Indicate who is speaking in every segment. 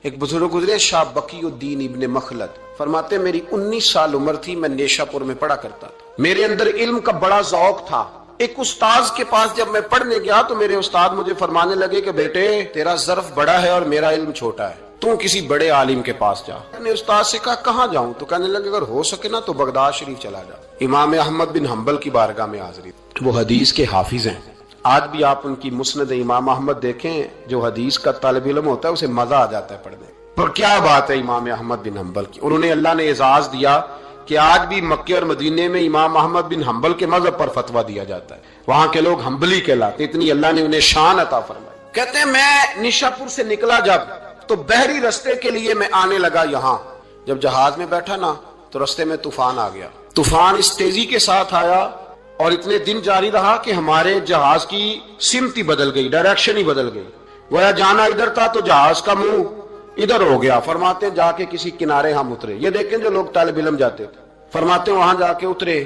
Speaker 1: ایک بزرگ گزرے شاہ بقی الدین ابن مخلد، فرماتے میری 19 سال عمر تھی، میں نیشا پور میں پڑھا کرتا تھا، میرے اندر علم کا بڑا ذوق تھا۔ ایک استاذ کے پاس جب میں پڑھنے گیا تو میرے استاد مجھے فرمانے لگے کہ بیٹے تیرا ظرف بڑا ہے اور میرا علم چھوٹا ہے، تو کسی بڑے عالم کے پاس جا۔ اپنے استاد سے کہا کہاں جاؤں؟ تو کہنے لگے اگر ہو سکے نا تو بغداد شریف چلا جا۔ امام احمد بن حنبل کی بارگاہ میں حاضری، وہ حدیث کے حافظ ہیں۔ آج بھی آپ ان کی مسند امام احمد دیکھیں، جو حدیث کا طالب علم ہوتا ہے اسے مزہ آ جاتا ہے پڑھنے پر۔ کیا بات ہے امام احمد بن حنبل کی، انہوں نے اللہ نے اعزاز دیا کہ آج بھی مکے اور مدینے میں امام احمد بن حنبل کے مذہب پر فتویٰ دیا جاتا ہے، وہاں کے لوگ حنبلی کہلاتے، اتنی اللہ نے انہیں شان عطا فرمائی۔ کہتے ہیں میں نیشا پور سے نکلا جب تو بحری رستے کے لیے میں آنے لگا یہاں، جب جہاز میں بیٹھا نا تو رستے میں طوفان آ گیا۔ طوفان اس تیزی کے ساتھ آیا اور اتنے دن جاری رہا کہ ہمارے جہاز کی سمت ہی بدل گئی، ڈائریکشن ہی بدل گئی، گویا جانا ادھر تھا تو جہاز کا منہ ادھر ہو گیا۔ فرماتے ہیں جا کے کسی کنارے ہم اترے، یہ دیکھیں جو لوگ طالب علم جاتے تھے، فرماتے ہیں وہاں جا کے اترے،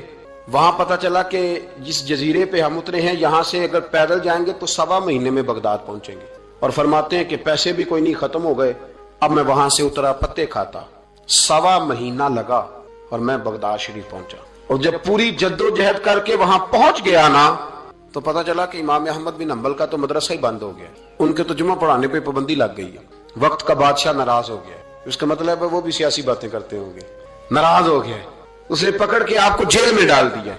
Speaker 1: وہاں پتہ چلا کہ جس جزیرے پہ ہم اترے ہیں یہاں سے اگر پیدل جائیں گے تو 1.25 مہینے میں بغداد پہنچیں گے، اور فرماتے ہیں کہ پیسے بھی کوئی نہیں، ختم ہو گئے۔ اب میں وہاں سے اترا پتے کھاتا، 1.25 مہینہ لگا اور میں بغداد شریف پہنچا، اور جب پوری جدوجہد کر کے وہاں پہنچ گیا نا تو پتہ چلا کہ امام احمد بن حنبل کا تو مدرسہ ہی بند ہو گیا، ان کے تو جمعہ پڑھانے پہ پابندی لگ گئی ہے، وقت کا بادشاہ ناراض ہو گیا، اس کا مطلب ہے وہ بھی سیاسی باتیں کرتے ہوں گے، ناراض ہو گیا، اس نے پکڑ کے آپ کو جیل میں ڈال دیا۔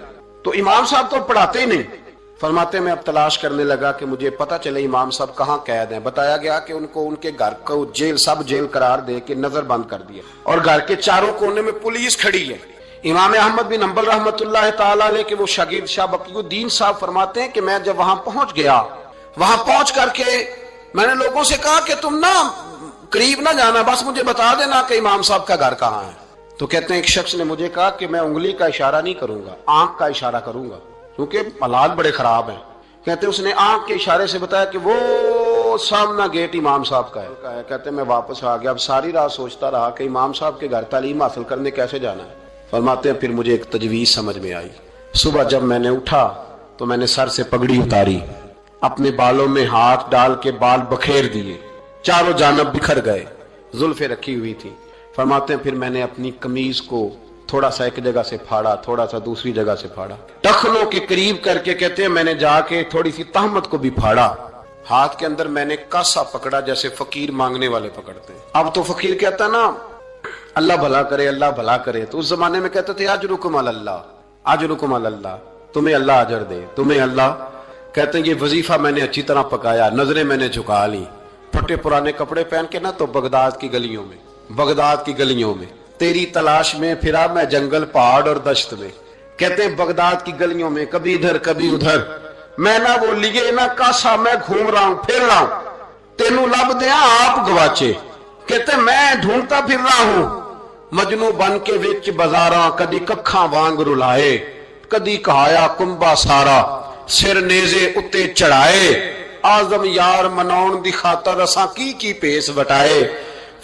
Speaker 1: تو امام صاحب تو پڑھاتے ہی نہیں۔ فرماتے میں اب تلاش کرنے لگا کہ مجھے پتہ چلے امام صاحب کہاں قید ہیں۔ بتایا گیا کہ ان کو ان کے گھر کو جیل، سب جیل قرار دے کے نظر بند کر دیا، اور گھر کے چاروں کونے میں پولیس کھڑی ہے۔ امام احمد بن حنبل رحمۃ اللہ تعالی علیہ کے وہ شاگرد شاہ بقی الدین صاحب فرماتے ہیں کہ میں جب وہاں پہنچ گیا، وہاں پہنچ کر کے میں نے لوگوں سے کہا کہ تم نا قریب نہ جانا، بس مجھے بتا دینا کہ امام صاحب کا گھر کہاں ہے۔ تو کہتے ہیں ایک شخص نے مجھے کہا کہ میں انگلی کا اشارہ نہیں کروں گا، آنکھ کا اشارہ کروں گا، کیونکہ حالات بڑے خراب ہیں۔ کہتے ہیں اس نے آنکھ کے اشارے سے بتایا کہ وہ سامنا گیٹ امام صاحب کا ہے۔ کہتے ہیں میں واپس آ گیا، اب ساری رات سوچتا رہا کہ امام صاحب کے گھر تعلیم حاصل کرنے کیسے جانا ہے۔ فرماتے ہیں پھر مجھے ایک تجویز سمجھ میں آئی۔ صبح جب میں نے اٹھا تو میں نے سر سے پگڑی اتاری، اپنے بالوں میں ہاتھ ڈال کے بال بکھیر دیے، چاروں جانب بکھر گئے، زلفیں رکھی ہوئی تھی۔ فرماتے ہیں پھر میں نے اپنی قمیض کو تھوڑا سا ایک جگہ سے پھاڑا، تھوڑا سا دوسری جگہ سے پھاڑا، ٹخنوں کے قریب کر کے کہتے ہیں میں نے جا کے تھوڑی سی تہمت کو بھی پھاڑا، ہاتھ کے اندر میں نے کاسا پکڑا جیسے فقیر مانگنے والے پکڑتے ہیں۔ اب تو فقیر کہتا نا اللہ بھلا کرے، اللہ بھلا کرے، تو اس زمانے میں کہتے تھے اجرکم علی اللہ، اجرکم علی اللہ، تمہیں اللہ اجر دے، تمہیں اللہ۔ کہتے ہیں یہ وظیفہ میں نے اچھی طرح پکایا، نظریں میں نے جھکا لی، پھٹے پرانے کپڑے پہن کے نا تو بغداد کی گلیوں میں، بغداد کی گلیوں میں تیری تلاش میں پھرا میں جنگل، پہاڑ اور دشت میں۔ کہتے ہیں بغداد کی گلیوں میں کبھی ادھر کبھی ادھر، میں نہ وہ لیے نہ کاسا، میں گھوم رہا ہوں پھر رہا ہوں، تینوں لب دیا آپ گواچے۔ کہتے ہیں میں ڈھونڈتا پھر رہا ہوں مجنو بن کے وچ بازاراں، کدی ککھاں وانگ رلائے، کدی کہایا کنبا سارا، سر نیزے اتے چڑھائے، آزم یار مناؤن دی خاطر اساں کی پیس وٹائے۔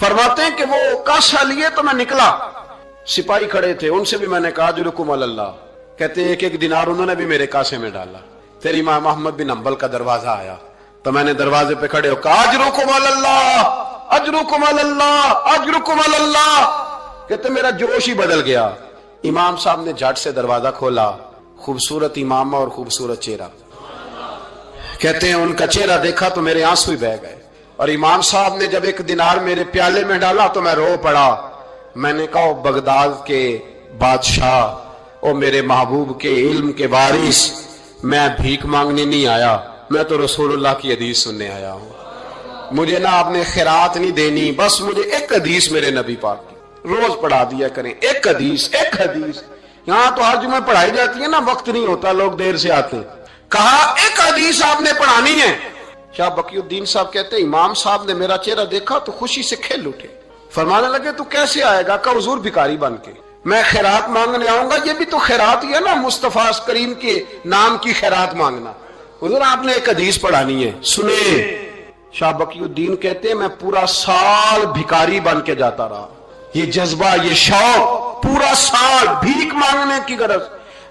Speaker 1: فرماتے ہیں کہ وہ کاسا لیے تو میں نکلا، سپاہی کھڑے تھے، ان سے بھی میں نے کہا اجرکم علی اللہ۔ کہتے ہیں ایک دینار انہوں نے بھی میرے کاسے میں ڈالا۔ پھر امام احمد بن حنبل کا دروازہ آیا تو میں نے دروازے پہ کھڑے ہو کہا اجرکم علی اللہ، اجرکم علی اللہ، اجرکم علی اللہ۔ کہتے میرا جوش ہی بدل گیا۔ امام صاحب نے جھٹ سے دروازہ کھولا، خوبصورت امامہ اور خوبصورت چہرہ، کہتے ہیں ان کا چہرہ دیکھا تو میرے آنسو ہی بہہ گئے، اور امام صاحب نے جب ایک دینار میرے پیالے میں ڈالا تو میں رو پڑا۔ میں نے کہا بغداد کے بادشاہ، او میرے محبوب کے علم کے وارث، میں بھیک مانگنے نہیں آیا، میں تو رسول اللہ کی حدیث سننے آیا ہوں۔ مجھے نہ آپ نے خیرات نہیں دینی، بس مجھے ایک حدیث میرے نبی پاک کی روز پڑھا دیا کریں، ایک حدیث ایک حدیث۔ یہاں تو ہر جمعہ پڑھائی جاتی ہے نا، وقت نہیں ہوتا، لوگ دیر سے آتے ہیں۔ کہا ایک حدیث آپ نے پڑھانی ہے۔ شاہ بقی الدین صاحب کہتے ہیں امام صاحب نے میرا چہرہ دیکھا تو خوشی سے کھل اٹھے، فرمانے لگے تو کیسے آئے گا؟ کہ حضور بھکاری بن کے میں خیرات مانگنے آؤں گا، یہ بھی تو خیرات ہی ہے نا، مصطفیٰ کریم کے نام کی خیرات مانگنا۔ حضور آپ نے ایک حدیث پڑھانی ہے، سنیں۔ شاہ بقی الدین کہتے ہیں میں پورا سال بھکاری بن کے جاتا رہا، یہ جذبہ، یہ شوق، پورا سال بھیک مانگنے کی غرض۔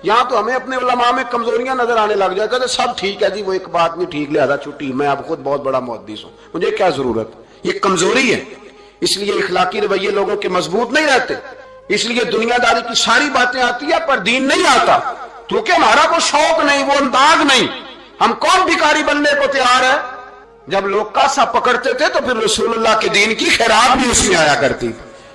Speaker 1: یہاں تو ہمیں اپنے علماء میں کمزوریاں نظر آنے لگ جائے، کہتے سب ٹھیک ہے جی، وہ ایک بات نہیں ٹھیک، لہذا چھٹی، میں اب خود بہت بڑا محدث ہوں، مجھے کیا ضرورت، یہ کمزوری ہے۔ اس لیے اخلاقی رویے لوگوں کے مضبوط نہیں رہتے، اس لیے دنیا داری کی ساری باتیں آتی ہے پر دین نہیں آتا، کیونکہ ہمارا وہ شوق نہیں، وہ انداز نہیں۔ ہم کون بھکاری بننے کو تیار ہے؟ جب لوگ کاسا پکڑتے تھے تو پھر رسول اللہ کے دین کی خیرات بھی اس میں آیا کرتی۔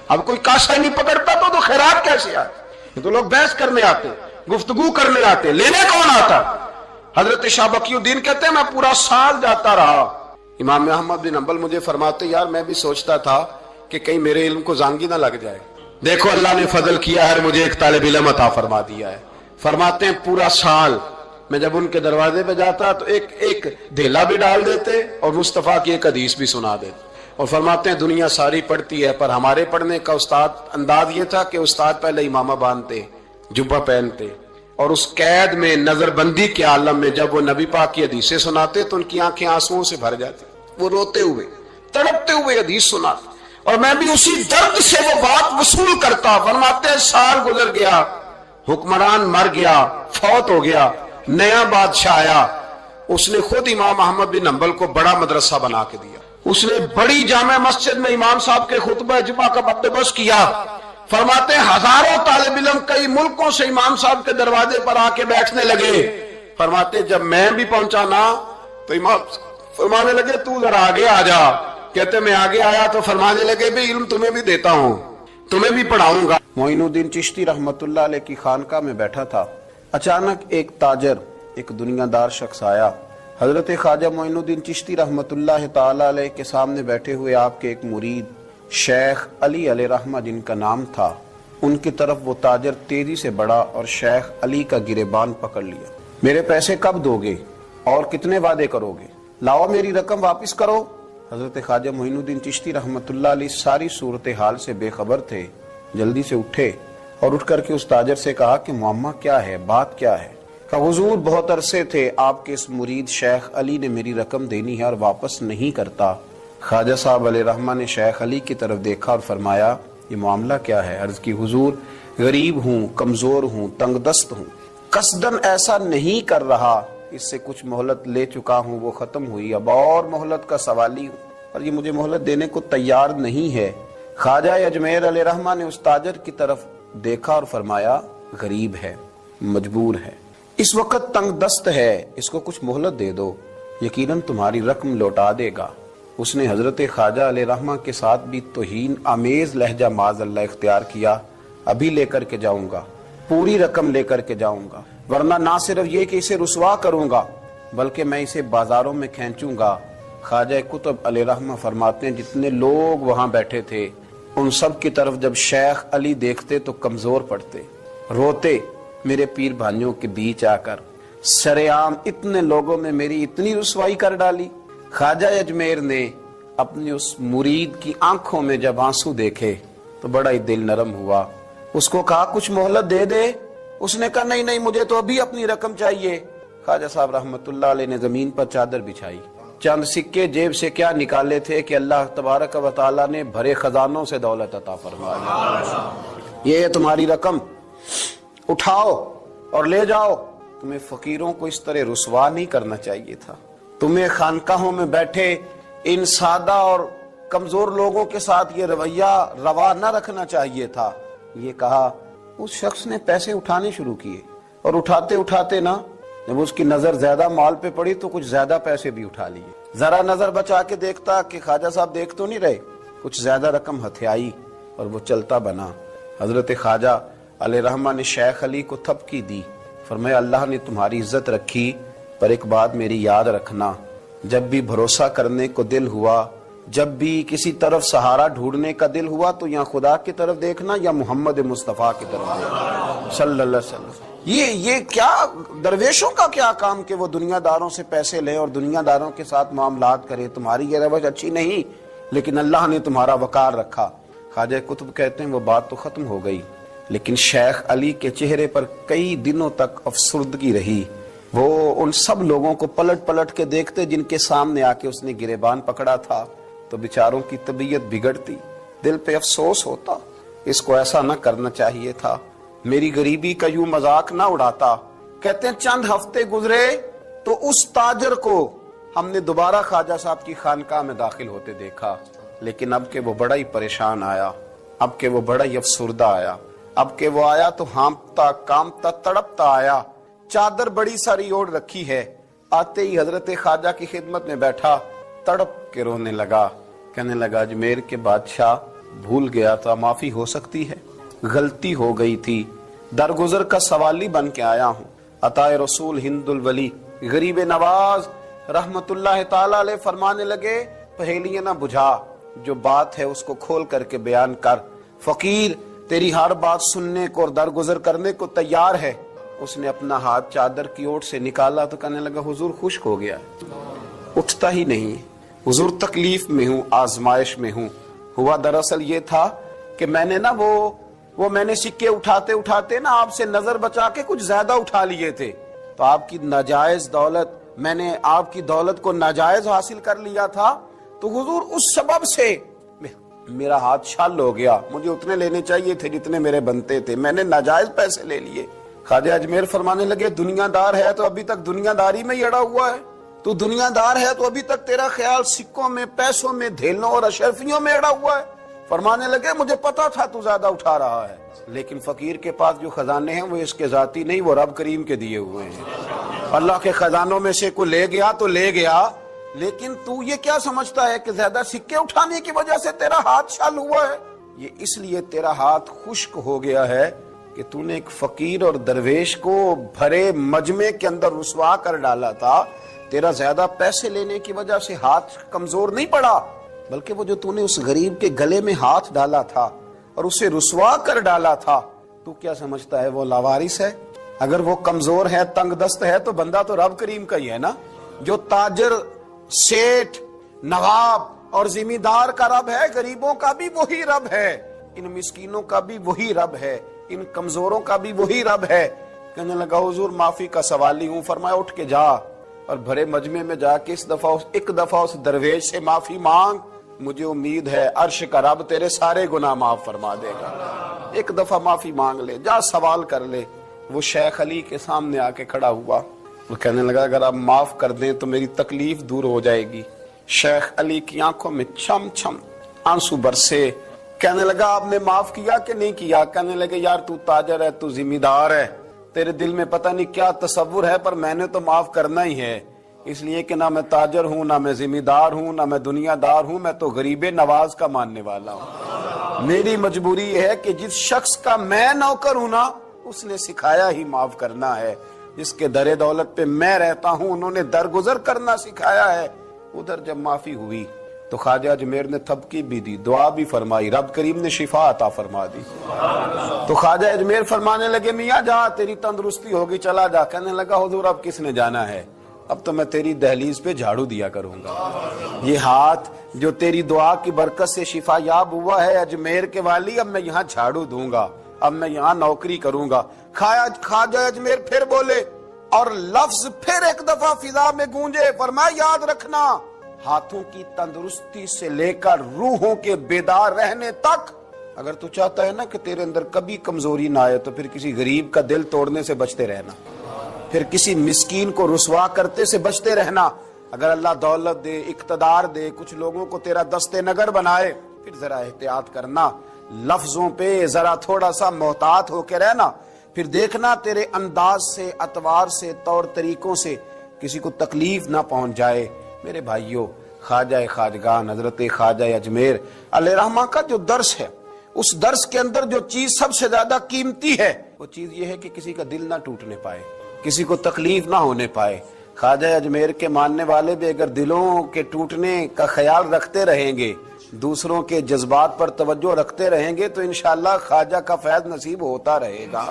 Speaker 1: اب کوئی کاسا ہی نہیں پکڑتا تو خیرات کیسے آتی؟ تو لوگ بحث کرنے آتے، گفتگو کرنے آتے، لینے کون آتا؟ حضرت شاہ بقی الدین کہتے ہیں میں پورا سال جاتا رہا۔ امام احمد بن حنبل مجھے فرماتے یار میں بھی سوچتا تھا کہ کہیں میرے علم کو زانگی نہ لگ جائے، دیکھو اللہ نے فضل کیا ہے، مجھے ایک طالب علم عطا فرما دیا ہے۔ فرماتے ہیں پورا سال میں جب ان کے دروازے پہ جاتا تو ایک دھیلا بھی ڈال دیتے اور مصطفیٰ کی ایک حدیث بھی سنا دیتے، اور فرماتے ہیں دنیا ساری پڑھتی ہے پر ہمارے پڑھنے کا استاد انداز یہ تھا کہ استاد پہلے امامہ باندھتے، جبہ پہنتے، اور اس قید میں نظر بندی کے عالم میں جب وہ نبی پاک کی حدیثیں سناتے تو ان کی آنکھیں آنسوؤں سے بھر جاتی، وہ روتے ہوئے تڑپتے ہوئے حدیث سناتے، اور میں بھی اسی درد سے وہ بات وصول کرتا۔ فرماتے ہیں سال گزر گیا، حکمران مر گیا، فوت ہو گیا، نیا بادشاہ آیا، اس نے خود امام احمد بن حنبل کو بڑا مدرسہ بنا کے دیا، اس نے بڑی جامع مسجد میں امام صاحب کے خطبہ جمعہ کا بندوبست کیا۔ فرماتے ہیں ہزاروں طالب علم کئی ملکوں سے امام صاحب کے دروازے پر آ کے بیٹھنے لگے۔ فرماتے جب میں بھی پہنچا نا تو امام فرمانے لگے تو ذرا آگے آ جا۔ کہتے میں آگے آیا تو فرمانے لگے بھی علم تمہیں بھی دیتا ہوں، تمہیں بھی پڑھاؤں گا۔ معین الدین چشتی رحمت اللہ علیہ کی خانقاہ میں بیٹھا تھا، اچانک ایک تاجر، ایک دنیا دار شخص آیا۔ حضرت خواجہ معین الدین چشتی رحمت اللہ تعالی علیہ کے سامنے بیٹھے ہوئے آپ کے ایک مرید شیخ علی علیہ رحمہ جن کا نام تھا، ان کی طرف وہ تاجر تیزی سے بڑھا اور شیخ علی کا گریبان پکڑ لیا۔ میرے پیسے کب دو گے اور کتنے وعدے کرو گے؟ لاؤ میری رقم واپس کرو۔ حضرت خواجہ معین الدین چشتی رحمت اللہ علیہ ساری صورتحال سے بے خبر تھے، جلدی سے اٹھے اور اٹھ کر کے اس تاجر سے کہا کہ معاملہ کیا ہے، بات کیا ہے؟ کہ حضور بہت عرصے تھے آپ کے اس مرید شیخ علی نے میری رقم دینی ہے اور واپس نہیں کرتا۔ خواجہ صاحب علیہ رحمہ نے شیخ علی کی طرف دیکھا اور فرمایا یہ معاملہ کیا ہے؟ عرض کی حضور غریب ہوں، کمزور ہوں، تنگ دست ہوں، قصدن ایسا نہیں کر رہا، اس سے کچھ مہلت لے چکا ہوں وہ ختم ہوئی، اب اور مہلت کا سوالی ہوں اور یہ مجھے مہلت دینے کو تیار نہیں ہے۔ خواجہ اجمیر علیہ رحمہ نے اس تاجر کی طرف دیکھا اور فرمایا غریب ہے، مجبور ہے، اس وقت تنگ دست ہے، اس کو کچھ مہلت دے دو، یقیناً تمہاری رقم لوٹا دے گا۔ اس نے حضرت خواجہ علیہ رحمہ کے ساتھ بھی توہین آمیز لہجہ معاذ اللہ اختیار کیا، ابھی لے کر کے جاؤں گا، پوری رقم لے کر کے جاؤں گا، ورنہ نہ صرف یہ کہ اسے رسوا کروں گا بلکہ میں اسے بازاروں میں کھینچوں گا۔ خواجہ قطب علیہ رحمہ فرماتے ہیں جتنے لوگ وہاں بیٹھے تھے ان سب کی طرف جب شیخ علی دیکھتے تو کمزور پڑتے، روتے، میرے پیر بھائیوں کے بیچ آ کر سرعام اتنے لوگوں میں میری اتنی رسوائی کر ڈالی۔ خواجہ اجمیر نے اپنی اس مرید کی آنکھوں میں جب آنسو دیکھے تو بڑا ہی دل نرم ہوا، اس کو کہا کچھ مہلت دے دے، اس نے کہا نہیں نہیں مجھے تو ابھی اپنی رقم چاہیے۔ خواجہ صاحب رحمت اللہ علیہ نے زمین پر چادر بچھائی، چند سکے جیب سے کیا نکالے تھے کہ اللہ تبارک و تعالیٰ نے بھرے خزانوں سے دولت عطا فرمایا، یہ ہے تمہاری رقم، اٹھاؤ اور لے جاؤ۔ تمہیں فقیروں کو اس طرح رسوا نہیں کرنا چاہیے تھا، تمہیں خانقاہوں میں بیٹھے ان سادہ اور کمزور لوگوں کے ساتھ یہ رویہ روا نہ رکھنا چاہیے تھا۔ یہ کہا اس شخص نے پیسے اٹھانے شروع کیے اور اٹھاتے اٹھاتے نا جب اس کی نظر زیادہ مال پہ پڑی تو کچھ زیادہ پیسے بھی اٹھا لیے۔ ذرا نظر بچا کے دیکھتا کہ خواجہ صاحب دیکھ تو نہیں رہے، کچھ زیادہ رقم ہتھیائی اور وہ چلتا بنا۔ حضرت خواجہ علیہ رحمہ نے شیخ علی کو تھپکی دی، فرمایا اللہ نے تمہاری عزت رکھی پر ایک بات میری یاد رکھنا، جب بھی بھروسہ کرنے کو دل ہوا، جب بھی کسی طرف سہارا ڈھونڈنے کا دل ہوا تو یا خدا کی طرف دیکھنا یا محمد مصطفیٰ کی طرف دیکھنا صلی اللہ علیہ وسلم۔ یہ کیا درویشوں کا کیا کام کہ وہ دنیا داروں سے پیسے لے اور دنیا داروں کے ساتھ معاملات کرے، تمہاری یہ روش اچھی نہیں لیکن اللہ نے تمہارا وقار رکھا۔ خواجہ قطب کہتے ہیں وہ بات تو ختم ہو گئی لیکن شیخ علی کے چہرے پر کئی دنوں تک افسردگی رہی، وہ ان سب لوگوں کو پلٹ پلٹ کے دیکھتے جن کے سامنے آ کے اس نے گریبان پکڑا تھا تو بیچاروں کی طبیعت بگڑتی، دل پہ افسوس ہوتا، اس کو ایسا نہ کرنا چاہیے تھا، میری غریبی کا یوں مذاق نہ اڑاتا۔ کہتے ہیں چند ہفتے گزرے تو اس تاجر کو ہم نے دوبارہ خواجہ صاحب کی خانقاہ میں داخل ہوتے دیکھا، لیکن اب کہ وہ بڑا ہی پریشان آیا، اب کہ وہ بڑا ہی افسردہ آیا، اب کہ وہ آیا تو ہانپتا کامتا تڑپتا آیا، چادر بڑی ساری اوڑھ رکھی ہے، آتے ہی حضرت خواجہ کی خدمت میں بیٹھا، تڑپ کے رونے لگا، کہنے لگا اجمیر کے بادشاہ بھول گیا تھا، معافی ہو سکتی ہے، غلطی ہو گئی تھی، درگزر کا سوالی بن کے آیا ہوں۔ عطائے رسول ہند الولی غریب نواز رحمت اللہ تعالی علیہ فرمانے لگے پہیلیاں نہ بجھا، جو بات ہے اس کو کھول کر کے بیان کر، فقیر تیری ہر بات سننے کو اور درگزر کرنے کو تیار ہے۔ اس نے اپنا ہاتھ چادر کی اوٹ سے نکالا تو کہنے لگا حضور خشک ہو گیا، اٹھتا ہی نہیں حضور، تکلیف میں ہوں، آزمائش میں ہوں۔ ہوا دراصل یہ تھا کہ میں نے نا وہ میں نے سکے اٹھاتے اٹھاتے نا آپ سے نظر بچا کے کچھ زیادہ اٹھا لیے تھے، تو آپ کی ناجائز دولت، میں نے آپ کی دولت کو ناجائز حاصل کر لیا تھا، تو حضور اس سبب سے میرا ہاتھ چھل ہو گیا، مجھے اتنے لینے چاہیے تھے جتنے میرے بنتے تھے، میں نے ناجائز پیسے لے لیے۔ خواجہ اجمیر فرمانے لگے دنیا دار ہے تو ابھی تک دنیا داری میں ہی اڑا ہوا ہے، تو دنیا دار ہے تو ابھی تک تیرا خیال سکوں میں، پیسوں میں، دھیلوں اور اشرفیوں میں اڑا ہوا ہے۔ فرمانے لگے مجھے پتا تھا تو زیادہ اٹھا رہا ہے، لیکن فقیر کے پاس جو خزانے ہیں وہ اس کے ذاتی نہیں، وہ رب کریم کے دیے ہوئے ہیں۔ اللہ کے خزانوں میں سے کوئی لے گیا تو لے گیا، لیکن تو یہ کیا سمجھتا ہے کہ زیادہ سکے اٹھانے کی وجہ سے تیرا ہاتھ چھل ہوا ہے؟ یہ اس لیے تیرا ہاتھ خشک ہو گیا ہے کہ تو نے ایک فقیر اور درویش کو بھرے مجمع کے اندر رسوا کر ڈالا تھا۔ تیرا زیادہ پیسے لینے کی وجہ سے ہاتھ کمزور نہیں پڑا، بلکہ وہ جو تو نے اس غریب کے گلے میں ہاتھ ڈالا تھا اور اسے رسوا کر ڈالا تھا، تو کیا سمجھتا ہے وہ لاوارث ہے؟ اگر وہ کمزور ہے، تنگ دست ہے، تو بندہ تو رب کریم کا ہی ہے نا، جو تاجر، سیٹھ، نواب اور ذمہ دار کا رب ہے، غریبوں کا بھی وہی رب ہے، ان مسکینوں کا بھی وہی رب ہے، ان کمزوروں کا بھی وہی رب ہے۔ کہنے لگا حضور معافی کا سوالی ہوں۔ فرمایا اٹھ کے جا اور بھرے مجمع میں جا کے ایک دفعہ اس درویش سے معافی مانگ، مجھے امید ہے عرش کا رب تیرے سارے گناہ معاف فرما دے گا۔ ایک دفعہ معافی مانگ لے، جا سوال کر لے۔ وہ شیخ علی کے سامنے آ کے کھڑا ہوا، وہ کہنے لگا اگر آپ معاف کر دیں تو میری تکلیف دور ہو جائے گی۔ شیخ علی کی آنکھوں میں چھم چھم آنسو برسے، کہنے لگا آپ نے معاف کیا کہ نہیں کیا؟ کہنے لگے یار تو تاجر ہے، تو ذمہ دار ہے، تیرے دل میں پتہ نہیں کیا تصور ہے، پر میں نے تو معاف کرنا ہی ہے، اس لیے کہ نہ میں تاجر ہوں، نہ میں ذمہ دار ہوں، نہ میں دنیا دار ہوں، میں تو غریب نواز کا ماننے والا ہوں۔ میری مجبوری یہ ہے کہ جس شخص کا میں نوکر ہوں نا، اس نے سکھایا ہی معاف کرنا ہے، جس کے در دولت پہ میں رہتا ہوں انہوں نے درگزر کرنا سکھایا ہے۔ ادھر جب معافی ہوئی تو خواجہ اجمیر نے تھپکی بھی دی، دعا بھی فرمائی، رب کریم نے شفا عطا فرما دی۔ تو خواجہ اجمیر فرمانے لگے میاں جا، تیری تندرستی ہوگی، چلا جا۔ کہنے لگا حضور اب کس نے جانا ہے، اب تو میں تیری دہلیز پہ جھاڑو دیا کروں گا۔ یہ ہاتھ جو تیری دعا کی برکت سے شفا یاب ہوا ہے اجمیر کے والی، اب میں یہاں جھاڑو دوں گا، اب میں یہاں نوکری کروں گا۔ خواجہ اجمیر پھر بولے اور لفظ پھر ایک دفعہ فضا میں گونجے، فرمایا یاد رکھنا ہاتھوں کی تندرستی سے لے کر روحوں کے بیدار رہنے تک، اگر تو چاہتا ہے نا کہ تیرے اندر کبھی کمزوری نہ آئے تو پھر کسی غریب کا دل توڑنے سے بچتے رہنا، پھر کسی مسکین کو رسوا کرتے سے بچتے رہنا۔ اگر اللہ دولت دے، اقتدار دے، کچھ لوگوں کو تیرا دستے نگر بنائے، پھر ذرا احتیاط کرنا، لفظوں پہ ذرا تھوڑا سا محتاط ہو کے رہنا، پھر دیکھنا تیرے انداز سے، اطوار سے، طور طریقوں سے کسی کو تکلیف نہ پہنچ جائے۔ میرے بھائیوں، خواجہ خواجگان حضرت خواجہ اجمیر علیہ رحمہ کا جو درس ہے، اس درس کے اندر جو چیز سب سے زیادہ قیمتی ہے وہ چیز یہ ہے کہ کسی کا دل نہ ٹوٹنے پائے، کسی کو تکلیف نہ ہونے پائے۔ خواجہ اجمیر کے ماننے والے بھی اگر دلوں کے ٹوٹنے کا خیال رکھتے رہیں گے، دوسروں کے جذبات پر توجہ رکھتے رہیں گے، تو انشاءاللہ خواجہ کا فیض نصیب ہوتا رہے گا۔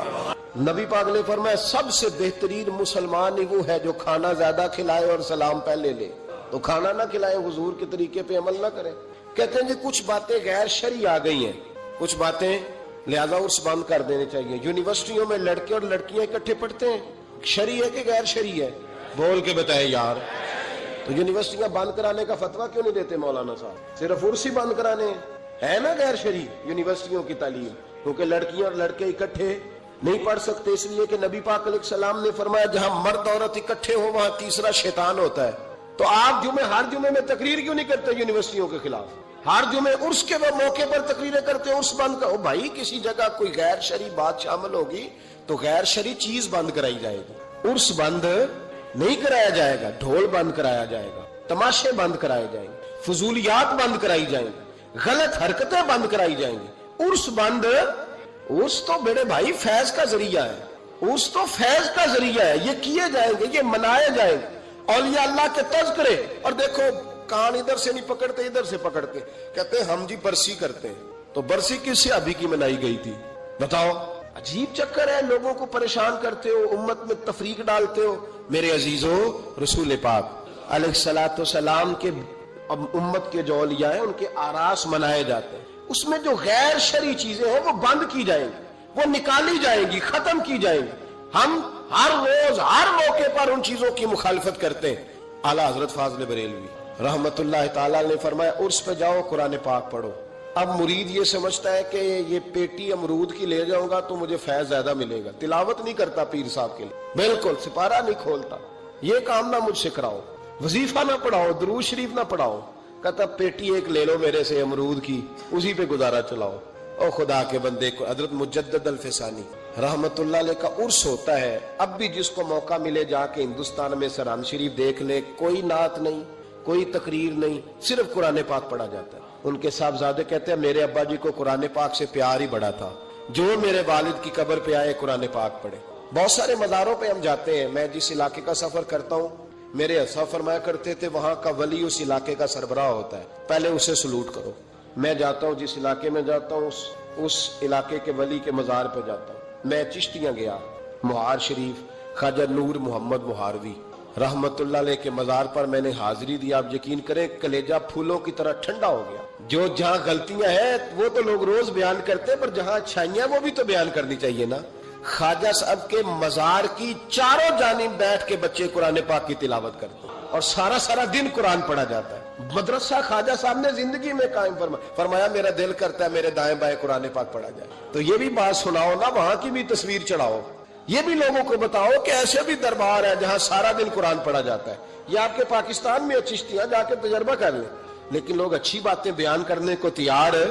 Speaker 2: نبی پاک نے فرمایا سب سے بہترین مسلمان ہی وہ ہے جو کھانا زیادہ کھلائے اور سلام پہلے لے، تو کھانا نہ کھلائے، حضور کے طریقے پہ عمل نہ کرے۔ کہتے ہیں جی کچھ باتیں غیر شرعی آ گئی ہیں، کچھ باتیں لہذا اس بند کر دینے چاہیے۔ یونیورسٹیوں میں لڑکے اور لڑکیاں اکٹھے پڑھتے ہیں، شرعی ہے کہ غیر شرعی ہے؟ بول کے بتائے یار۔ تو یونیورسٹیاں بند کرانے کا فتویٰ کیوں نہیں دیتے مولانا صاحب؟ صرف عرس ہی بند کرانے ہے نا غیر شرعی یونیورسٹیوں کی تعلیم، کیونکہ لڑکیاں اور لڑکے اکٹھے نہیں پڑھ سکتے، اس لیے کہ نبی پاک علیہ السلام نے فرمایا جہاں مرد عورت اکٹھے ہو وہاں تیسرا شیطان ہوتا ہے۔ تو آپ ہر جمعے میں تقریر کیوں نہیں کرتے یونیورسٹیوں کے خلاف؟ ہر جمعے عرس کے وہ موقع پر تقریریں کرتے ہیں، عرس بند کرو بھائی، کسی جگہ کوئی غیر شرعی بات شامل ہوگی تو غیر شرعی چیز بند کرائی جائے گی، عرس بند نہیں کرایا جائے گا، ڈھول بند کرایا جائے گا، تماشے بند کرائے جائیں گے، فضولیات بند کرائی جائیں گی، غلط حرکتیں بند کرائی جائیں گی، عرس بند۔ عرس تو بڑے بھائی فیض کا ذریعہ ہے، عرس تو فیض کا ذریعہ ہے، یہ کیے جائیں گے، یہ منائے جائیں گے، اولیاء اللہ کے تذکرے۔ اور دیکھو کان ادھر سے نہیں پکڑتے، ادھر سے پکڑتے، کہتے ہیں ہم جی برسی کرتے ہیں، تو برسی کس سے ابھی کی منائی گئی تھی بتاؤ؟ عجیب چکر ہے، لوگوں کو پریشان کرتے ہو، امت میں تفریق ڈالتے ہو۔ میرے عزیزو، رسول پاک علیہ الصلوۃ والسلام کے امت کے جو اولیاء ہیں ان کے آراس منائے جاتے ہیں، اس میں جو غیر شرعی چیزیں ہیں وہ بند کی جائیں گی، وہ نکالی جائیں گی، ختم کی جائیں گی۔ ہم ہر روز ہر موقع پر ان چیزوں کی مخالفت کرتے ہیں۔ اعلیٰ حضرت فاضل بریلوی رحمت اللہ تعالیٰ نے فرمایا عرس پہ جاؤ قرآن پاک پڑھو۔ اب مرید یہ سمجھتا ہے کہ یہ پیٹی امرود کی لے جاؤں گا تو مجھے فیض زیادہ ملے گا، تلاوت نہیں کرتا پیر صاحب کے لیے، بالکل سپارہ نہیں کھولتا، یہ کام نہ مجھ سے کراؤ، وظیفہ نہ پڑھاؤ، درود شریف نہ پڑھاؤ، کہتا پیٹی ایک لے لو میرے سے امرود کی، اسی پہ گزارا چلاؤ۔ او خدا کے بندے کو، حضرت مجدد الفسانی رحمت اللہ علیہ کا عرس ہوتا ہے، اب بھی جس کو موقع ملے جا کے ہندوستان میں سرحان شریف دیکھ لے، کوئی نعت نہیں، کوئی تقریر نہیں، صرف قرآن پاک پڑھا جاتا ہے۔ ان کے صاحبزادے کہتے ہیں میرے ابا جی کو قرآن پاک سے پیار ہی بڑا تھا، جو میرے والد کی قبر پہ آئے قرآن پاک پڑھے۔ بہت سارے مزاروں پہ ہم جاتے ہیں، میں جس علاقے کا سفر کرتا ہوں، میرے اساں فرمایا کرتے تھے وہاں کا ولی اس علاقے کا سربراہ ہوتا ہے، پہلے اسے سلوٹ کرو۔ میں جاتا ہوں جس علاقے میں جاتا ہوں اس علاقے کے ولی کے مزار پہ جاتا ہوں۔ میں چشتیاں گیا، مہار شریف خواجہ نور محمد مہاروی رحمت اللہ علیہ کے مزار پر میں نے حاضری دی، آپ یقین کریں کلیجہ پھولوں کی طرح ٹھنڈا ہو گیا۔ جو جہاں غلطیاں ہیں وہ تو لوگ روز بیان کرتے، پر جہاں اچھائیاں وہ بھی تو بیان کرنی چاہیے نا۔ خواجہ صاحب کے مزار کی چاروں جانب بیٹھ کے بچے قرآن پاک کی تلاوت کرتے اور سارا دن قرآن پڑھا جاتا ہے۔ مدرسہ خواجہ صاحب نے زندگی میں قائم فرمایا میرا دل کرتا ہے میرے دائیں بائیں قرآن پاک پڑھا جائے۔ تو یہ بھی بات سناؤ نا، وہاں کی بھی تصویر چڑھاؤ، یہ بھی لوگوں کو بتاؤ کہ ایسے بھی دربار ہے جہاں سارا دن قرآن پڑھا جاتا ہے۔ یہ آپ کے پاکستان میں چشتیاں جا کے تجربہ کر لیں، لیکن لوگ اچھی باتیں بیان کرنے کو تیار ہے۔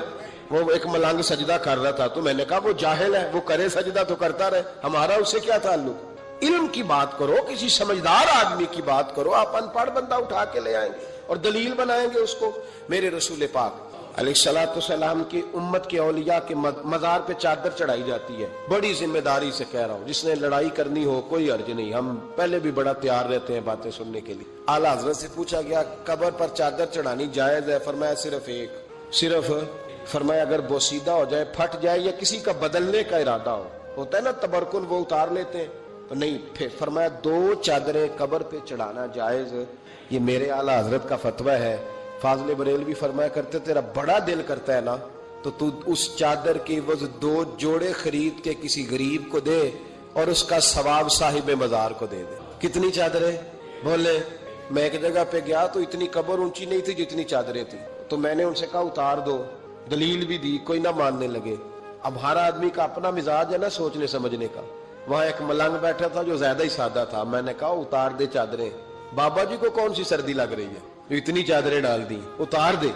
Speaker 2: وہ ایک ملنگ سجدہ کر رہا تھا تو میں نے کہا وہ جاہل ہے، وہ کرے سجدہ تو کرتا رہے، ہمارا اس سے کیا تعلق؟ علم کی بات کرو، کسی سمجھدار آدمی کی بات کرو، آپ ان پڑھ بندہ اٹھا کے لے آئیں گے اور دلیل بنائیں گے اس کو۔ میرے رسول پاک علیہ الصلوۃ والسلام کی امت کے اولیاء کے مزار پہ چادر چڑھائی جاتی ہے، بڑی ذمہ داری سے کہہ رہا ہوں، جس نے لڑائی کرنی ہو کوئی حرج نہیں، ہم پہلے بھی بڑا تیار رہتے ہیں باتیں سننے کے لیے۔ اعلیٰ حضرت سے پوچھا گیا قبر پر چادر چڑھانی جائز ہے؟ فرمایا صرف ایک، صرف فرمایا اگر بوسیدہ ہو جائے، پھٹ جائے یا کسی کا بدلنے کا ارادہ ہو، ہوتا ہے نا تبرکن، وہ اتار لیتے ہیں تو نہیں، پھر فرمایا 2 چادریں قبر پہ چڑھانا جائز۔ یہ میرے اعلیٰ حضرت کا فتویٰ ہے۔ فاضل بریلوی فرمایا کرتے تیرا بڑا دل کرتا ہے نا تو تو اس چادر کی عوض 2 جوڑے خرید کے کسی غریب کو دے اور اس کا ثواب صاحب مزار کو دے دے۔ کتنی چادریں بولے؟ میں ایک جگہ پہ گیا تو اتنی قبر اونچی نہیں تھی جتنی چادریں تھی، تو میں نے ان سے کہا اتار دو، دلیل بھی دی، کوئی نہ ماننے لگے۔ اب ہر آدمی کا اپنا مزاج ہے نا سوچنے سمجھنے کا۔ وہاں ایک ملنگ بیٹھا تھا جو زیادہ ہی سادہ تھا، میں نے کہا اتار دے چادریں، بابا جی کو کون سی سردی لگ رہی ہے جو اتنی چادریں ڈال دی، اتار دے۔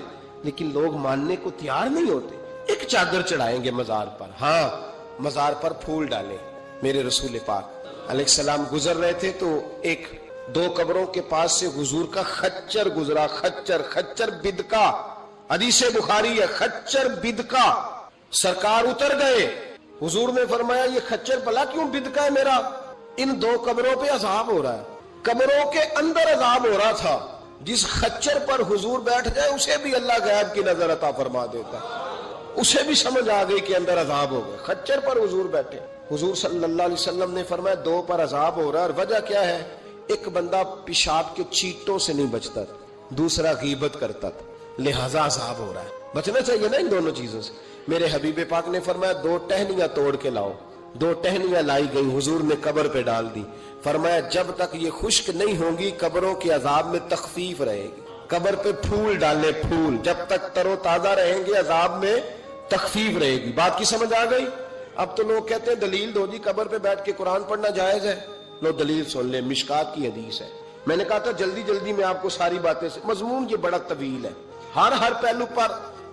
Speaker 2: لیکن لوگ ماننے کو تیار نہیں ہوتے۔ ایک چادر چڑھائیں گے مزار پر، ہاں مزار پر پھول ڈالیں۔ میرے رسول پاک علیہ السلام گزر رہے تھے تو 2 قبروں کے پاس سے حضور کا خچر گزرا، خچر بدکا، حدیث بخاری ہے، خچر بدکا۔ سرکار اتر گئے، حضور نے فرمایا یہ خچر بلا کیوں بدکا ہے میرا؟ ان 2 قبروں پہ عذاب ہو رہا ہے، قبروں کے اندر عذاب ہو رہا تھا۔ جس خچر پر حضور بیٹھ جائے اسے بھی اللہ غیب کی نظر عطا فرما دیتا، اسے بھی سمجھ آ گئی کہ اندر عذاب ہو گئے۔ خچر پر حضور بیٹھے، حضور صلی اللہ علیہ وسلم نے فرمایا 2 پر عذاب ہو رہا ہے، اور وجہ کیا ہے؟ ایک بندہ پیشاب کے چیٹوں سے نہیں بچتا، دوسرا غیبت کرتا تھا، لہذا عذاب ہو رہا ہے۔ بچنا چاہیے نا ان دونوں چیزوں سے۔ میرے حبیب پاک نے فرمایا 2 ٹہنیاں توڑ کے لاؤ۔ 2 ٹہنیاں لائی گئی، حضور نے قبر پہ ڈال دی، فرمایا جب تک یہ خشک نہیں ہوں گی قبروں کے عذاب میں تخفیف رہے گی۔ قبر پہ پھول ڈالنے، پھول جب تک تر و تازہ رہیں گے عذاب میں تخفیف رہے گی۔ بات کی سمجھ آ گئی؟ اب تو لوگ کہتے ہیں دلیل دو جی قبر پہ بیٹھ کے قرآن پڑھنا جائز ہے۔ لو دلیل سن لیں، مشکات کی حدیث ہے۔ میں نے کہا تھا جلدی میں آپ کو ساری باتیں سے، مضمون یہ بڑا طویل ہے، ہر پہلو پر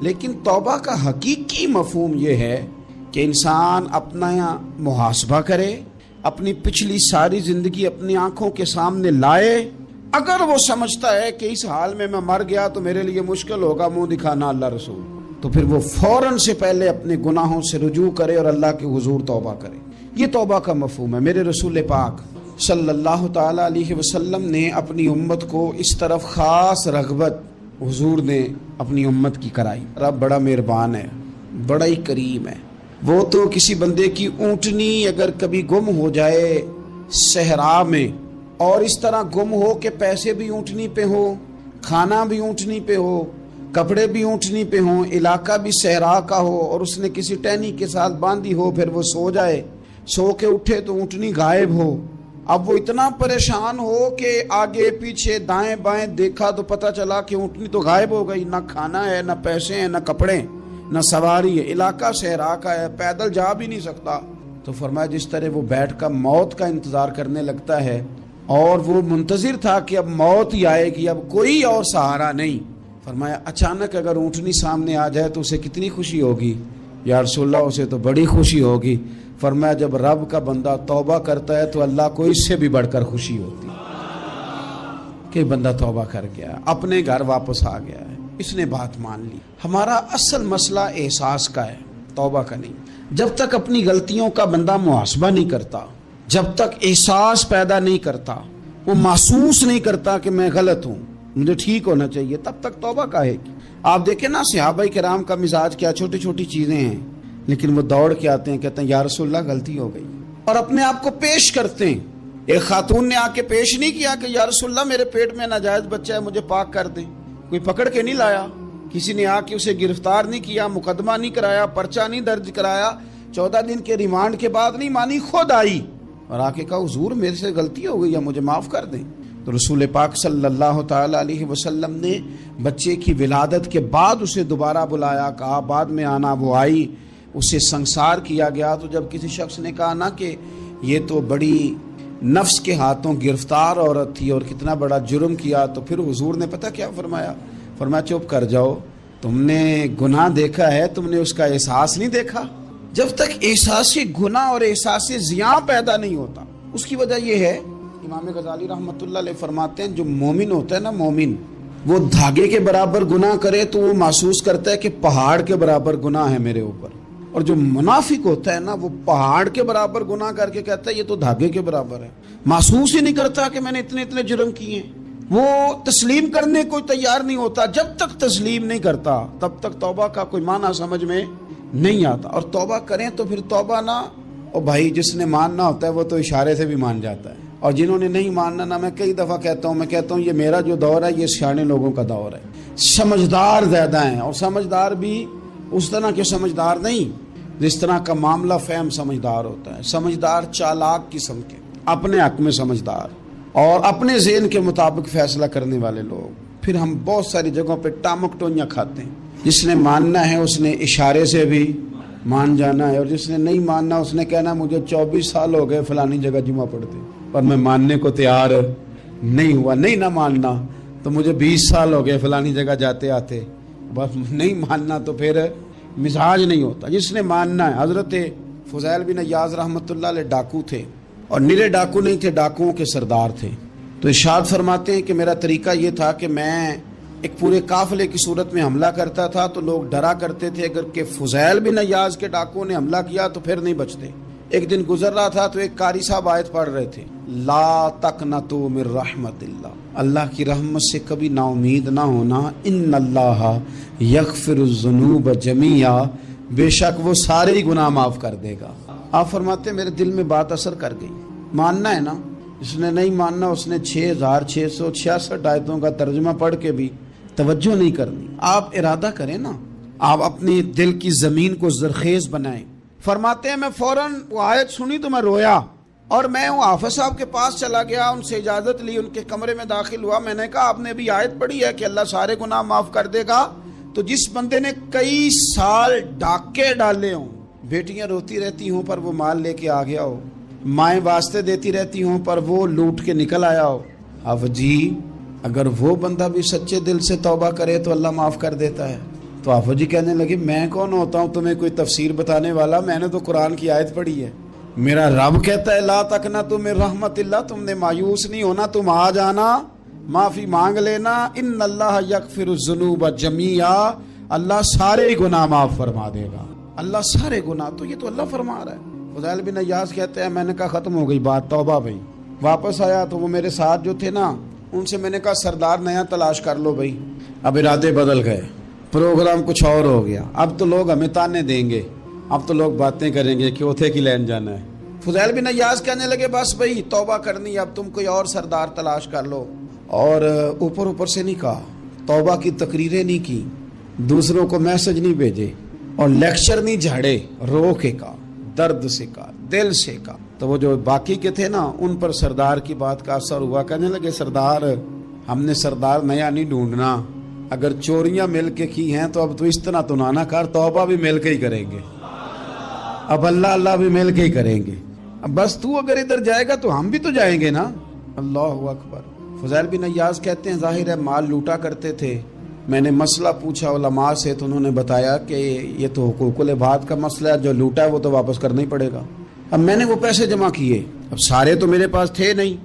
Speaker 1: لیکن توبہ کا حقیقی مفہوم یہ ہے کہ انسان اپنا محاسبہ کرے، اپنی پچھلی ساری زندگی اپنی آنکھوں کے سامنے لائے. اگر وہ سمجھتا ہے کہ اس حال میں مر گیا تو میرے لیے مشکل ہوگا منہ دکھانا اللہ رسول، تو پھر وہ فوراً سے پہلے اپنے گناہوں سے رجوع کرے اور اللہ کے حضور توبہ کرے. یہ توبہ کا مفہوم ہے. میرے رسول پاک صلی اللہ تعالی علیہ وسلم نے اپنی امت کو اس طرف خاص رغبت حضور نے اپنی امت کی کرائی. رب بڑا مہربان ہے، بڑا ہی کریم ہے. وہ تو کسی بندے کی اونٹنی اگر کبھی گم ہو جائے صحرا میں، اور اس طرح گم ہو کہ پیسے بھی اونٹنی پہ ہو، کھانا بھی اونٹنی پہ ہو، کپڑے بھی اونٹنی پہ ہوں، علاقہ بھی صحرا کا ہو، اور اس نے کسی ٹہنی کے ساتھ باندھی ہو، پھر وہ سو جائے، سو کے اٹھے تو اونٹنی غائب ہو. اب وہ اتنا پریشان ہو کہ آگے پیچھے دائیں بائیں دیکھا تو پتہ چلا کہ اونٹنی تو غائب ہو گئی، نہ کھانا ہے، نہ پیسے ہیں، نہ کپڑے، نہ سواری ہے، علاقہ صحرا کا ہے، پیدل جا بھی نہیں سکتا. تو فرمایا جس طرح وہ بیٹھ کر موت کا انتظار کرنے لگتا ہے، اور وہ منتظر تھا کہ اب موت ہی آئے گی، اب کوئی اور سہارا نہیں. فرمایا اچانک اگر اونٹنی سامنے آ جائے تو اسے کتنی خوشی ہوگی؟ یا رسول اللہ اسے تو بڑی خوشی ہوگی. فرمایا جب رب کا بندہ توبہ کرتا ہے تو اللہ کو اس سے بھی بڑھ کر خوشی ہوتی کہ بندہ توبہ کر گیا، اپنے گھر واپس آ گیا ہے، اس نے بات مان لی. ہمارا اصل مسئلہ احساس کا ہے، توبہ کا نہیں. جب تک اپنی غلطیوں کا بندہ محاسبہ نہیں کرتا، جب تک احساس پیدا نہیں کرتا، وہ محسوس نہیں کرتا کہ میں غلط ہوں، مجھے ٹھیک ہونا چاہیے، تب تک توبہ کا ہے. آپ دیکھیں نا صحابہ کرام کا مزاج کیا، چھوٹی چھوٹی چیزیں ہیں لیکن وہ دوڑ کے آتے ہیں، کہتے ہیں یا رسول اللہ غلطی ہو گئی، اور اپنے آپ کو پیش کرتے ہیں. ایک خاتون نے آ کے پیش نہیں کیا کہ یا رسول اللہ میرے پیٹ میں ناجائز بچہ ہے، مجھے پاک کر دیں. کوئی پکڑ کے نہیں لایا، کسی نے آ کے اسے گرفتار نہیں کیا، مقدمہ نہیں کرایا، پرچہ نہیں درج کرایا، 14 دن کے ریمانڈ کے بعد نہیں مانی، خود آئی اور آ کے کہا حضور میرے سے غلطی ہو گئی ہے، مجھے معاف کر دیں. تو رسول پاک صلی اللہ تعالی علیہ وسلم نے بچے کی ولادت کے بعد اسے دوبارہ بلایا، کہا بعد میں آنا. وہ آئی، اسے سنسار کیا گیا. تو جب کسی شخص نے کہا نا کہ یہ تو بڑی نفس کے ہاتھوں گرفتار عورت تھی اور کتنا بڑا جرم کیا، تو پھر حضور نے پتہ کیا فرمایا؟ فرمایا چپ کر جاؤ، تم نے گناہ دیکھا ہے، تم نے اس کا احساس نہیں دیکھا. جب تک احساس گناہ اور احساس زیاں پیدا نہیں ہوتا، اس کی وجہ یہ ہے، امام غزالی رحمۃ اللہ علیہ فرماتے ہیں جو مومن ہوتا ہے نا، مومن وہ دھاگے کے برابر گناہ کرے تو وہ محسوس کرتا ہے کہ پہاڑ کے برابر گناہ ہے میرے اوپر، اور جو منافق ہوتا ہے نا وہ پہاڑ کے برابر گناہ کر کے کہتا ہے یہ تو دھاگے کے برابر ہے، محسوس ہی نہیں کرتا کہ میں نے اتنے جرم کیے ہیں. وہ تسلیم کرنے کو تیار نہیں ہوتا. جب تک تسلیم نہیں کرتا تب تک توبہ کا کوئی معنی سمجھ میں نہیں آتا. اور توبہ کریں تو پھر توبہ نہ، اور بھائی جس نے ماننا ہوتا ہے وہ تو اشارے سے بھی مان جاتا ہے، اور جنہوں نے نہیں ماننا نا، میں کئی دفعہ کہتا ہوں یہ میرا جو دور ہے یہ سیانے لوگوں کا دور ہے. سمجھدار زیادہ ہیں، اور سمجھدار بھی اس طرح کے سمجھدار نہیں جس طرح کا معاملہ فہم سمجھدار ہوتا ہے. سمجھدار چالاک قسم کے، اپنے حق میں سمجھدار اور اپنے ذہن کے مطابق فیصلہ کرنے والے لوگ. پھر ہم بہت ساری جگہوں پہ ٹامک ٹوئیاں کھاتے ہیں. جس نے ماننا ہے اس نے اشارے سے بھی مان جانا ہے، اور جس نے نہیں ماننا اس نے کہنا مجھے 24 سال ہو گئے فلانی جگہ جمعہ پڑھتے پر میں ماننے کو تیار نہیں ہوا. نہیں نہ ماننا تو مجھے 20 سال ہو گئے فلانی جگہ جاتے آتے، بس نہیں ماننا تو پھر مزاج نہیں ہوتا. جس نے ماننا ہے. حضرت فضیل بن عیاض رحمۃ اللہ علیہ ڈاکو تھے، اور نرے ڈاکو نہیں تھے، ڈاکوؤں کے سردار تھے. تو ارشاد فرماتے ہیں کہ میرا طریقہ یہ تھا کہ میں ایک پورے قافلے کی صورت میں حملہ کرتا تھا تو لوگ ڈرا کرتے تھے اگر کہ فضیل بن عیاض کے ڈاکوؤں نے حملہ کیا تو پھر نہیں بچتے. ایک دن گزر رہا تھا تو ایک قاری صاحب آیت پڑھ رہے تھے، لا تقنطوا من رحمت اللہ، اللہ کی رحمت سے کبھی نا امید نہ ہونا، ان اللہ یغفر الذنوب جمیعا، بے شک وہ سارے ہی گناہ معاف کر دے گا. آپ فرماتے ہیں میرے دل میں بات اثر کر گئی. ماننا ہے نا، جس نے نہیں ماننا اس نے 6666 آیتوں کا ترجمہ پڑھ کے بھی توجہ نہیں کرنی. آپ ارادہ کریں نا، آپ اپنی دل کی زمین کو زرخیز بنائیں. فرماتے ہیں میں فوراً وہ آیت سنی تو میں رویا، اور میں وہ حافظ صاحب کے پاس چلا گیا، ان سے اجازت لی، ان کے کمرے میں داخل ہوا. میں نے کہا آپ نے بھی آیت پڑھی ہے کہ اللہ سارے گناہ معاف کر دے گا؟ تو جس بندے نے کئی سال ڈاکے ڈالے ہوں، بیٹیاں روتی رہتی ہوں پر وہ مال لے کے آ گیا ہو، مائیں واسطے دیتی رہتی ہوں پر وہ لوٹ کے نکل آیا ہو، اب جی اگر وہ بندہ بھی سچے دل سے توبہ کرے تو اللہ معاف کر دیتا ہے.
Speaker 3: تو آفو جی کہنے لگے میں کون ہوتا ہوں تمہیں کوئی تفسیر بتانے والا، میں نے تو قرآن کی آیت پڑھی ہے، میرا رب کہتا ہے لا تقنطوا من رحمت اللہ، تم نے مایوس نہیں ہونا، تم آ جانا، معافی مانگ لینا، ان اللہ یغفر الذنوب جميعا، اللہ سارے گناہ معاف فرما دے گا، اللہ سارے گناہ، تو یہ تو اللہ فرما رہا ہے۔ فضیل بن عیاض کہتے ہیں میں نے کہا ختم ہو گئی بات، توبہ بھائی۔ واپس آیا تو وہ میرے ساتھ جو تھے نا ان سے میں نے کہا سردار نیا تلاش کر لو بھائی، اب ارادے بدل گئے، پروگرام کچھ اور ہو گیا، اب تو لوگ ہمیں تانے دیں گے، اب تو لوگ باتیں کریں گے کہ اوتھے کی لین جانا ہے۔ فضیل بن عیاض کہنے لگے بس بھائی توبہ کرنی، اب تم کوئی اور سردار تلاش کر لو، اور اوپر سے نہیں کہا، توبہ کی تقریریں نہیں کی، دوسروں کو میسج نہیں بھیجے اور لیکچر نہیں جھاڑے، رو کے کہا، درد سے کہا، دل سے کہا۔ تو وہ جو باقی کے تھے نا ان پر سردار کی بات کا اثر ہوا، کہنے لگے سردار ہم نے سردار نیا نہیں ڈھونڈنا، اگر چوریاں مل کے کی ہیں تو اب تو اس طرح تو نہ کر، توبہ بھی مل کے ہی کریں گے، اب اللہ بھی مل کے ہی کریں گے، اب بس تو اگر ادھر جائے گا تو ہم بھی تو جائیں گے نا۔ اللہ اکبر۔ فضیل بن عیاض کہتے ہیں ظاہر ہے مال لوٹا کرتے تھے، میں نے مسئلہ پوچھا علماء سے تو انہوں نے بتایا کہ یہ تو حقوق العباد کا مسئلہ ہے، جو لوٹا ہے وہ تو واپس کرنا ہی پڑے گا۔ اب میں نے وہ پیسے جمع کیے، اب سارے تو میرے پاس تھے نہیں،